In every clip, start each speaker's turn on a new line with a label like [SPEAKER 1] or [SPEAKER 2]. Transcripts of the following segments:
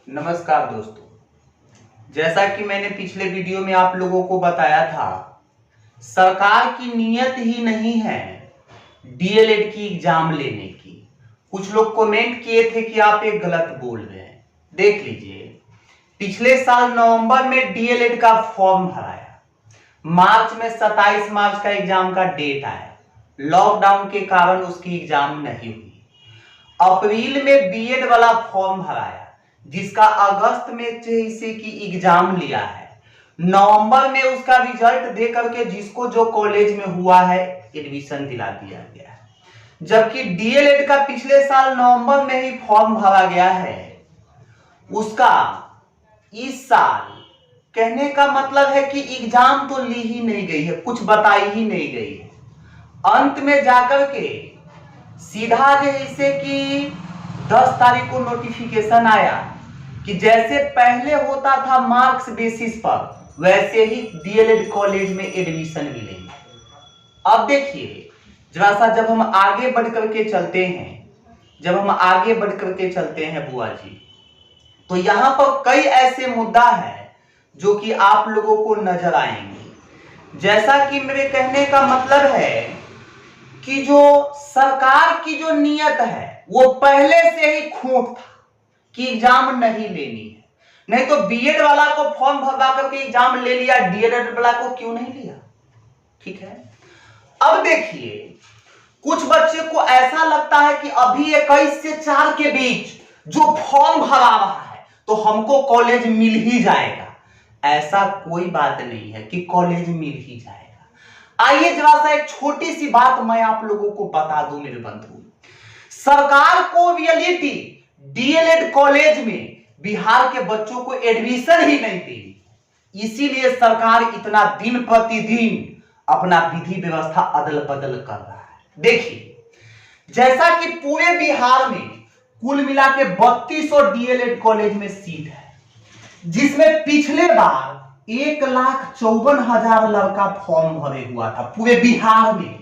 [SPEAKER 1] नमस्कार दोस्तों, जैसा कि मैंने पिछले वीडियो में आप लोगों को बताया था, सरकार की नीयत ही नहीं है डीएलएड की एग्जाम लेने की। कुछ लोग कमेंट किए थे कि आप एक गलत बोल रहे हैं। देख लीजिए, पिछले साल नवंबर में डीएलएड का फॉर्म भराया, मार्च में 27 मार्च का एग्जाम का डेट आया, लॉकडाउन के कारण उसकी एग्जाम नहीं हुई। अप्रैल में बीएड वाला फॉर्म भराया जिसका अगस्त में जैसे की एग्जाम लिया है, नवंबर में उसका रिजल्ट दे करके जिसको जो कॉलेज में हुआ है एडमिशन दिला दिया गया है। जबकि डीएलएड का पिछले साल नवंबर में ही फॉर्म भरा गया है, उसका इस साल कहने का मतलब है कि एग्जाम तो ली ही नहीं गई है, कुछ बताई ही नहीं गई है। अंत में जाकर के सीधा जैसे कि 10 तारीख को नोटिफिकेशन आया कि जैसे पहले होता था मार्क्स बेसिस पर, वैसे ही डीएलएड कॉलेज में एडमिशन मिलेंगे। अब देखिए जरा सा, जब हम आगे बढ़ करके चलते हैं बुआ जी, तो यहां पर कई ऐसे मुद्दा है जो कि आप लोगों को नजर आएंगे। जैसा कि मेरे कहने का मतलब है कि जो सरकार की जो नियत है वो पहले से ही खोट था कि एग्जाम नहीं लेनी है। नहीं तो बीएड वाला को फॉर्म भरवा करके एग्जाम ले लिया, डीएलएड वाला को क्यों नहीं लिया? ठीक है, अब देखिए, कुछ बच्चे को ऐसा लगता है कि अभी 21 से 4 के बीच जो फॉर्म भरा रहा है तो हमको कॉलेज मिल ही जाएगा। ऐसा कोई बात नहीं है कि कॉलेज मिल ही जाएगा। आइए जरा सा एक छोटी सी बात मैं आप लोगों को बता दूं मेरे बंधु। सरकार को रियलिटी डीएलएड कॉलेज में बिहार के बच्चों को एडमिशन ही नहीं दी, इसीलिए सरकार इतना दिन प्रतिदिन अपना विधि व्यवस्था अदल बदल कर रहा है। देखिए, जैसा कि पूरे बिहार में कुल मिला के 3200 डीएलएड कॉलेज में सीट है, जिसमें पिछले बार 1,54,000 लड़का फॉर्म भरे हुआ था पूरे बिहार में।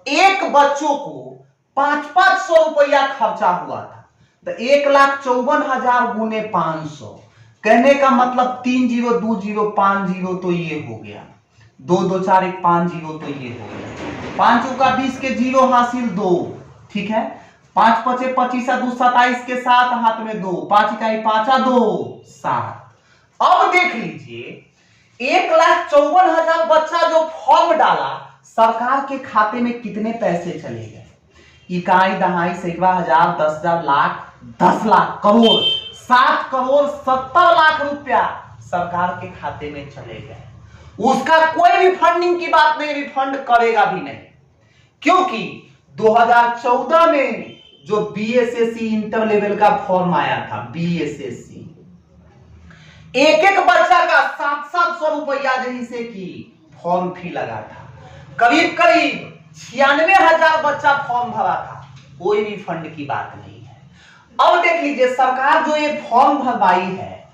[SPEAKER 1] एक बच्चों को 500 रुपया खर्चा हुआ था, तो 1,54,000 गुने 500, कहने का मतलब 302050 तो ये हो गया, 224,150 तो ये हो गया, 5 का 20 के 0 हासिल 2, ठीक है, 5 पचे 25 2 27 के साथ हाथ में 2, 5 का 5 2 7। अब देख लीजिए, 1,54,000 बच्चा जो फॉर्म डाला, सरकार के खाते में कितने पैसे चले गए? इकाई दहाई सैकड़ा हजार 10,000 लाख 10 लाख करोड़ 7 करोड़ 70 लाख रुपया सरकार के खाते में चले गए। उसका कोई भी फंडिंग की बात नहीं, रिफंड करेगा भी नहीं, क्योंकि 2014 में जो बीएसएससी इंटर लेवल का फॉर्म आया था, बीएसएससी, एक एक बच्चा का 700 रुपया जैसे कि फॉर्म फी लगा था, करीब 96,000 बच्चा फॉर्म भरा था, कोई भी फंड की बात नहीं है। अब देख लीजिए, सरकार जो ये फॉर्म भरवाई है,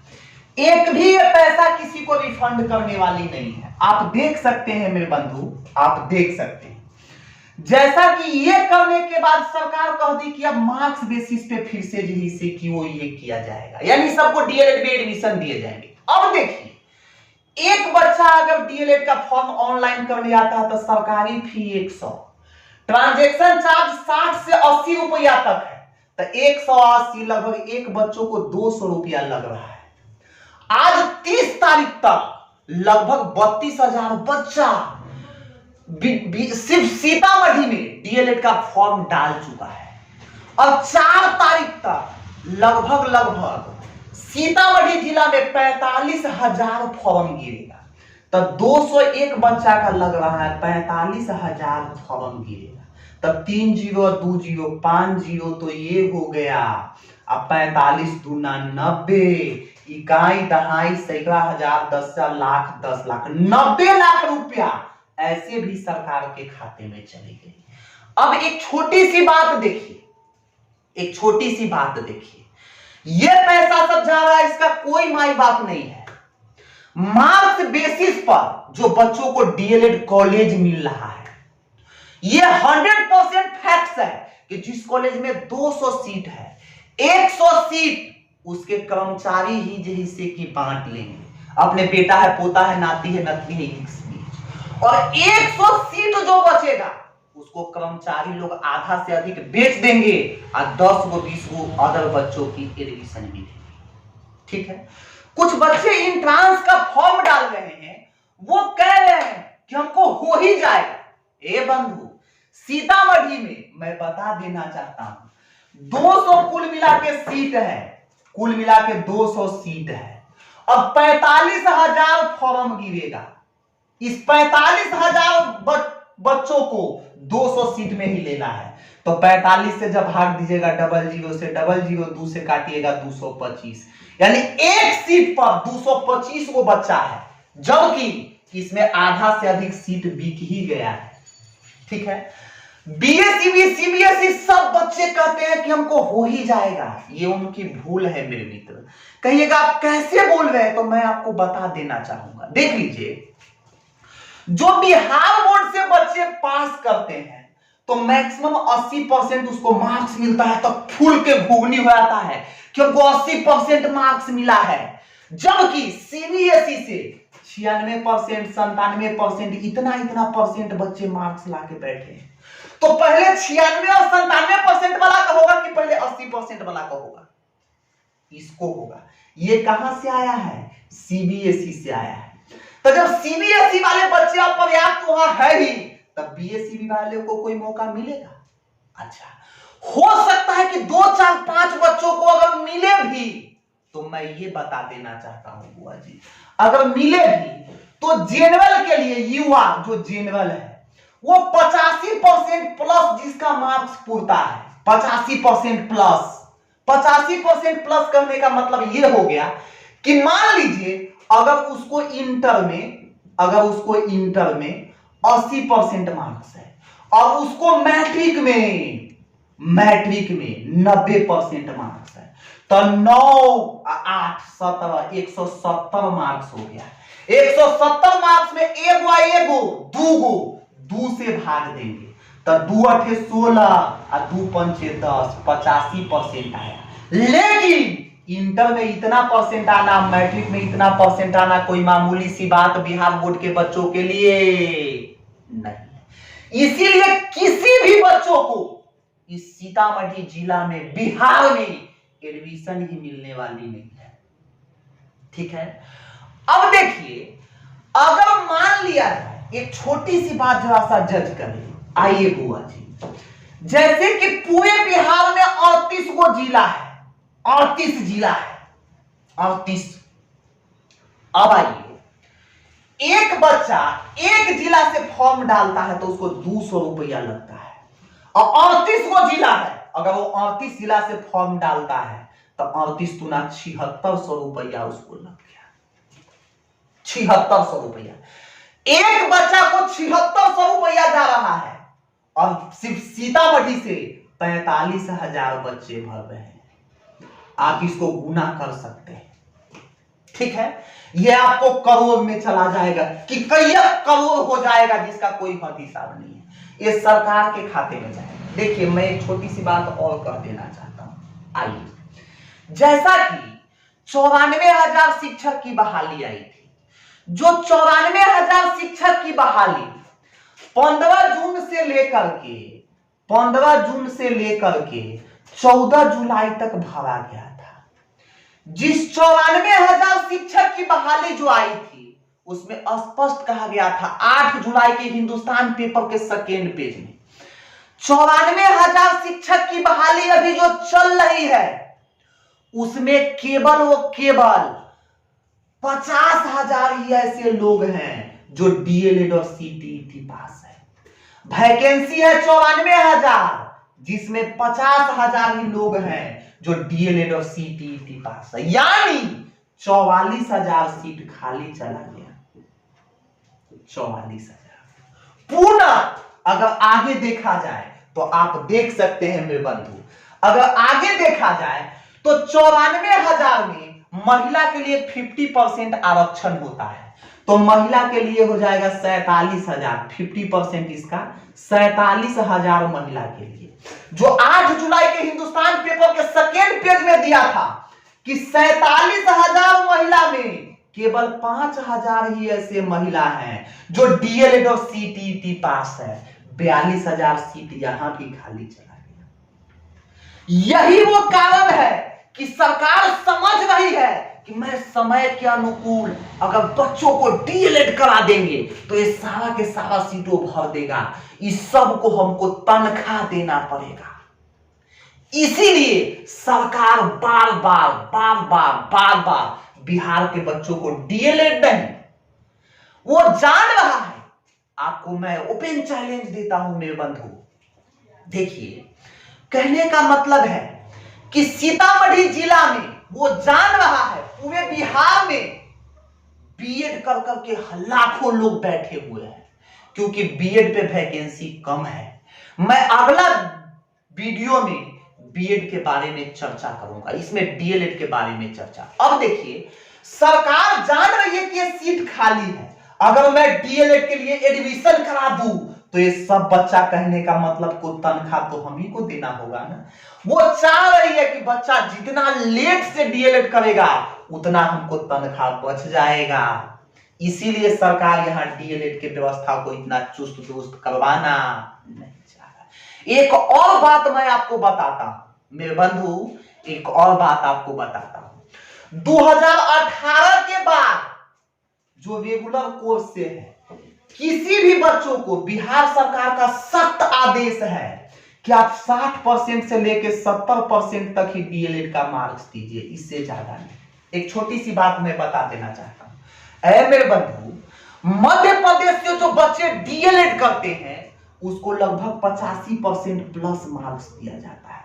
[SPEAKER 1] एक भी ये पैसा किसी को रिफंड करने वाली नहीं है। आप देख सकते हैं मेरे बंधु, आप देख सकते हैं, जैसा कि ये करने के बाद सरकार कह दी कि अब मार्क्स बेसिस पे फिर से जिसे कि वो ये किया जाएगा, यानी सबको डीएलएड में एडमिशन दिए जाएंगे। अब देखिए, एक बच्चा अगर डीएलएड का फॉर्म ऑनलाइन करने आता है तो सरकारी फी 100, ट्रांजैक्शन चार्ज 60 से 80 रुपया तक है, तो 180 लगभग एक बच्चों को 200 रुपया लग रहा है। आज 30 तारीख तक लगभग 32,000 बच्चा सिर्फ सीतामढ़ी में डीएलएड का फॉर्म डाल चुका है, और 4 तारीख तक लगभग सीतामढ़ी जिला में 45,000 फॉर्म गिरेगा। तो 201 बच्चा का लग रहा है, 45,000 फॉर्म गिरेगा, तब 30 20 50 तो ये हो गया। अब 45 दूना 90, इकाई दहाई सैकड़ा हजार 10,000 लाख 10 लाख 90 लाख रुपया ऐसे भी सरकार के खाते में चली गई। अब एक छोटी सी बात देखिए, ये पैसा सब जा रहा है, इसका कोई माई बाप नहीं है। मार्क्स बेसिस पर जो बच्चों को डीएलएड कॉलेज मिल रहा है, ये 100% फैक्ट्स है कि जिस कॉलेज में 200 सीट है, 100 सीट उसके कर्मचारी ही जो हिस्से की बांट लेंगे। अपने बेटा है, पोता है, नाती है, नतनी है, इस बीच। और 100 सीट जो बचेगा उसको कर्मचारी लोग आधा से अधिक बेच देंगे और 10 गो 20 गो अदर बच्चों की एडमिशन भी देंगे। ठीक है, कुछ बच्चे इंट्रांस का फॉर्म डाल रहे हैं, वो कह रहे हैं कि हमको हो ही जाएगा। ए बंधु, सीतामढ़ी में मैं बता देना चाहता हूं 200 कुल मिला के सीट है, कुल मिला के 200 सीट है। अब 45,000 फॉर्म गिरेगा। इस 45,000 बच्चों को 200 सीट में ही लेना है, तो 45 से जब भाग दीजिएगा डबल जीरो से, डबल जीरो 2 से काटिएगा 225, यानी एक सीट पर 225 को बच्चा है, जबकि इसमें आधा से अधिक सीट बिक ही गया है। ठीक है, बीएसई सीबीएसई सब बच्चे कहते हैं कि हमको हो ही जाएगा। ये उनकी भूल है मेरे मित्र। कहिएगा आप कैसे बोल रहे हैं, तो मैं आपको बता देना चाहूंगा। देख लीजिए, जो बिहार बोर्ड से बच्चे पास करते हैं तो मैक्सिमम 80% उसको मार्क्स मिलता है, तो फूल के घुगनी हो जाता है कि हमको 80% मार्क्स मिला है। जबकि सीबीएसई से 96%, 97% इतना परसेंट बच्चे मार्क्स लाके बैठे हैं। तो पहले 96 और 97% वाला का होगा कि पहले 80% वाला का होगा? इसको होगा। ये कहां से आया है? सीबीएसई से आया है। तो जब सीबीएसई वाले बच्चे पर्याप्त वहां है ही, तब बीएसई वाले को कोई मौका मिलेगा? अच्छा, हो सकता है कि 2, 4, 5 बच्चों को अगर मिले भी, तो मैं ये बता देना चाहता हूं बुआ जी, अगर मिले भी तो जनरल के लिए युवा जो जनरल है वो 85% प्लस जिसका मार्क्स पूरता है, 85% प्लस। 85% प्लस करने का मतलब ये हो गया कि मान लीजिए अगर उसको इंटर में 80% मार्क्स है और उसको मैट्रिक में 90% मार्क्स है, तो 9, 8, 17, 170 मार्क्स हो गया। 170 मार्क्स में एगो 2 से भाग देंगे, तो 2 8 16 और 2 5 10, 85% आया। लेकिन इंटर में इतना परसेंट आना, मैट्रिक में इतना परसेंट आना कोई मामूली सी बात बिहार बोर्ड के बच्चों के लिए नहीं। इसीलिए किसी भी बच्चों को इस सीतामढ़ी जिला में, बिहार में एडमिशन ही मिलने वाली नहीं है। ठीक है, अब देखिए, अगर मान लिया जाए, एक छोटी सी बात जरा सा जज करें। आइए बुआ जी, जैसे कि पूरे बिहार में 38 गो जिला है, 38 जिला है, 38। अब आइए, एक बच्चा एक जिला से फॉर्म डालता है तो उसको 200 रुपया लगता है, और 38 गो जिला है, अगर वो 38 जिला से फॉर्म डालता है तो 38 गुना 7600 रुपया उसको लग गया। 7600 रुपया, एक बच्चा को 7600 रुपया जा रहा है, और सिर्फ सीतामढ़ी से 45,000 बच्चे भर रहे हैं। आप इसको गुना कर सकते हैं। ठीक है, यह आपको करोड़ में चला जाएगा कि कई करोड़ हो जाएगा, जिसका कोई हद हिसाब नहीं है। ये सरकार के खाते में जाएगा। देखिए, मैं एक छोटी सी बात और कह देना चाहता हूं। आइए, जैसा कि 94,000 शिक्षक की बहाली आई थी, जो 94,000 शिक्षक की बहाली 15 जून से लेकर के 14 जुलाई तक भरा गया था। जिस 94,000 शिक्षक की बहाली जो आई थी, उसमें स्पष्ट कहा गया था 8 जुलाई के हिंदुस्तान पेपर के सेकेंड पेज में, 94,000 शिक्षक की बहाली अभी जो चल रही है, उसमें केवल 50,000 ही ऐसे लोग हैं जो डीएलएड और सीटीईटी पास है। वैकेंसी है 94,000, जिसमें 50,000 ही लोग हैं जो डीएलएड और सीटीईटी पास है, यानी 44,000 सीट खाली चला गया। 44,000 पूर्ण। अगर आगे देखा जाए तो आप देख सकते हैं मेरे बंधु, अगर आगे देखा जाए तो 94,000 में महिला के लिए 50% आरक्षण होता है, तो महिला के लिए हो जाएगा 47,000, 50% इसका 47,000 महिला के लिए। जो 8 जुलाई के हिंदुस्तान पेपर के सेकेंड पेज में दिया था कि 47,000 महिला में केवल 5,000 ही ऐसे महिला हैं जो डीएलएड और सीटीईटी पास है। 42,000 सीट यहां भी खाली चला गया। यही वो कारण है कि सरकार समझ रही है कि मैं समय के अनुकूल अगर बच्चों को डीएलएड करा देंगे तो ये सारा के सारा सीटों भर देगा, इस सब को हमको तनख्वाह देना पड़ेगा। इसीलिए सरकार बार बार बिहार के बच्चों को डीएलएड नहीं, वो जान रहा है। आपको मैं ओपन चैलेंज देता हूं मेरे बंधु, देखिए कहने का मतलब है कि सीतामढ़ी जिला में वो जान रहा है पूरे बिहार में बीएड कर करके लाखों लोग बैठे हुए हैं, क्योंकि बीएड पे वैकेंसी कम है। मैं अगला वीडियो में बीएड के बारे में चर्चा करूंगा, इसमें डीएलएड के बारे में चर्चा। अब देखिए सरकार जान रही है कि ये सीट खाली है, अगर मैं डीएलएड के लिए एडमिशन करा दूं तो ये सब बच्चा कहने का मतलब को तनख्वाह तो हम ही को देना होगा ना। वो चाह रही है कि बच्चा जितना लेट से डीएलएड करेगा उतना हमको तनख्वाह बच जाएगा। इसीलिए सरकार यहां डीएलएड की व्यवस्था को इतना चुस्त दुरुस्त करवाना नहीं चाह रहा। एक और बात मैं आपको बताता हूं मेरे बंधु, एक और बात आपको बताता हूं। 2018 के बाद जो रेगुलर कोर्स से है, किसी भी बच्चों को बिहार सरकार का सख्त आदेश है कि आप 60% से लेकर 70% तक ही डीएलएड का मार्क्स दीजिए, इससे ज्यादा नहीं। एक छोटी सी बात मैं बता देना चाहता हूं, ऐ मेरे बंधु, मध्य प्रदेश से जो बच्चे डीएलएड करते हैं उसको लगभग 85% प्लस मार्क्स दिया जाता है।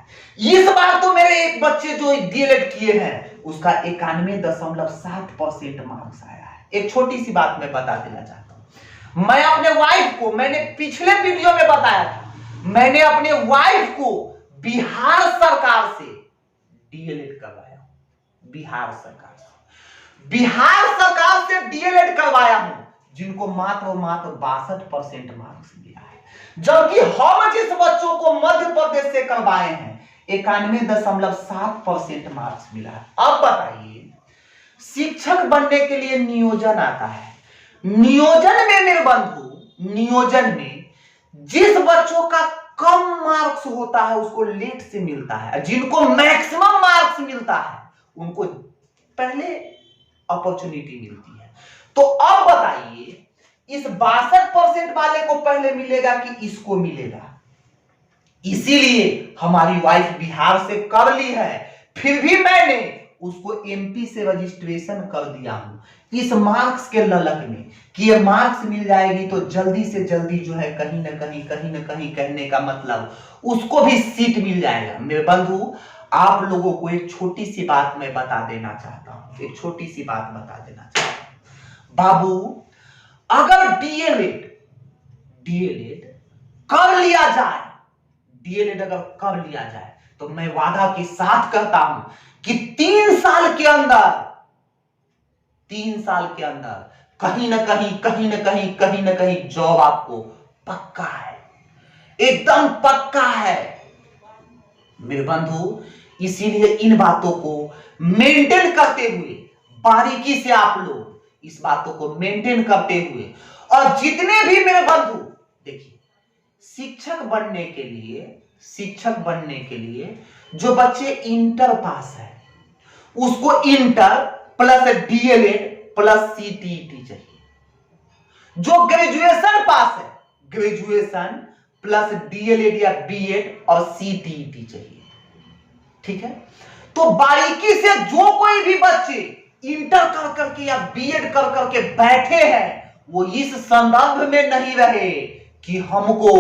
[SPEAKER 1] इस बार तो मेरे एक बच्चे जो डीएलएड किए हैं उसका 91.7% मार्क्स आया है। एक छोटी सी बात मैं बता देना चाहता हूं, मैं अपने वाइफ को, मैंने पिछले वीडियो में बताया था, मैंने अपने वाइफ को बिहार सरकार से डीएलएड करवाया हूं। बिहार सरकार से डीएलएड करवाया हूं, जिनको मात्र 62% मार्क्स मिला है, जबकि हम जिस बच्चों को मध्य प्रदेश से करवाए हैं 91.7% मार्क्स मिला है। अब बताइए, शिक्षक बनने के लिए नियोजन आता है, नियोजन में मेरे बंधु, नियोजन में जिस बच्चों का कम मार्क्स होता है उसको लेट से मिलता है, जिनको मैक्सिमम मार्क्स मिलता है उनको पहले अपॉर्चुनिटी मिलती है। तो अब बताइए इस 62% वाले को पहले मिलेगा कि इसको मिलेगा? इसीलिए हमारी वाइफ बिहार से कर ली है, फिर भी मैंने उसको एमपी से रजिस्ट्रेशन कर दिया हूं इस मार्क्स के ललक में कि ये मार्क्स मिल जाएगी तो जल्दी से जल्दी जो है कहीं ना कहीं कहने का मतलब उसको भी सीट मिल जाएगा। मेरे बंधु, आप लोगों को एक छोटी सी बात मैं बता देना चाहता हूं, एक छोटी सी बात बता देना चाहता हूं। बाबू, अगर डीएलएड कर लिया जाए, डीएलएड अगर कर लिया जाए तो मैं वादा के साथ कहता हूं कि 3 साल के अंदर कहीं ना कहीं जॉब आपको पक्का है, एकदम पक्का है मेरे बंधु। इसीलिए इन बातों को मेंटेन करते हुए, बारीकी से आप लोग इस बातों को मेंटेन करते हुए, और जितने भी मेरे बंधु देखिए शिक्षक बनने के लिए जो बच्चे इंटर पास है उसको inter plus DElEd plus CTET चाहिए। जो ग्रेजुएशन पास है, ग्रेजुएशन प्लस डीएलएड या बीएड और सीटीईटी चाहिए, ठीक है। तो बारीकी से जो कोई भी बच्चे इंटर कर करके या बीएड कर करके बैठे हैं वो इस संदर्भ में नहीं रहे कि हमको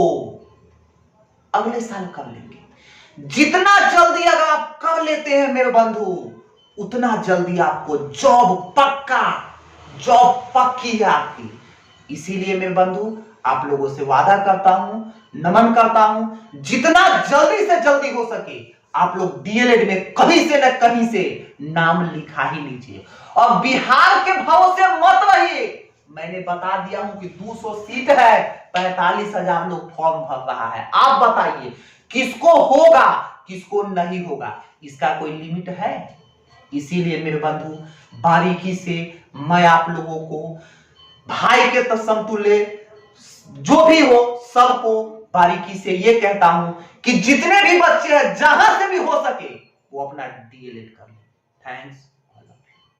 [SPEAKER 1] अगले साल कर लेंगे। जितना जल्दी अगर आप कर लेते हैं मेरे बंधु उतना जल्दी आपको जॉब पक्की है आपकी। इसीलिए मेरे बंधु आप लोगों से वादा करता हूं, नमन करता हूं, जितना जल्दी से जल्दी हो सके आप लोग डीएलएड में कहीं से न कहीं से नाम लिखा ही लीजिए। और बिहार के भरोसे मत रहिए, मैंने बता दिया हूं कि 200 सीट है, 45,000 लोग फॉर्म भर रहा है। आप बताइए किसको होगा किसको नहीं होगा, इसका कोई लिमिट है? इसीलिए मेरे बंधु, बारीकी से मैं आप लोगों को भाई के तो समतुल्य जो भी हो सबको बारीकी से ये कहता हूं कि जितने भी बच्चे हैं जहां से भी हो सके वो अपना डीएलएड कर ले। थैंक्स।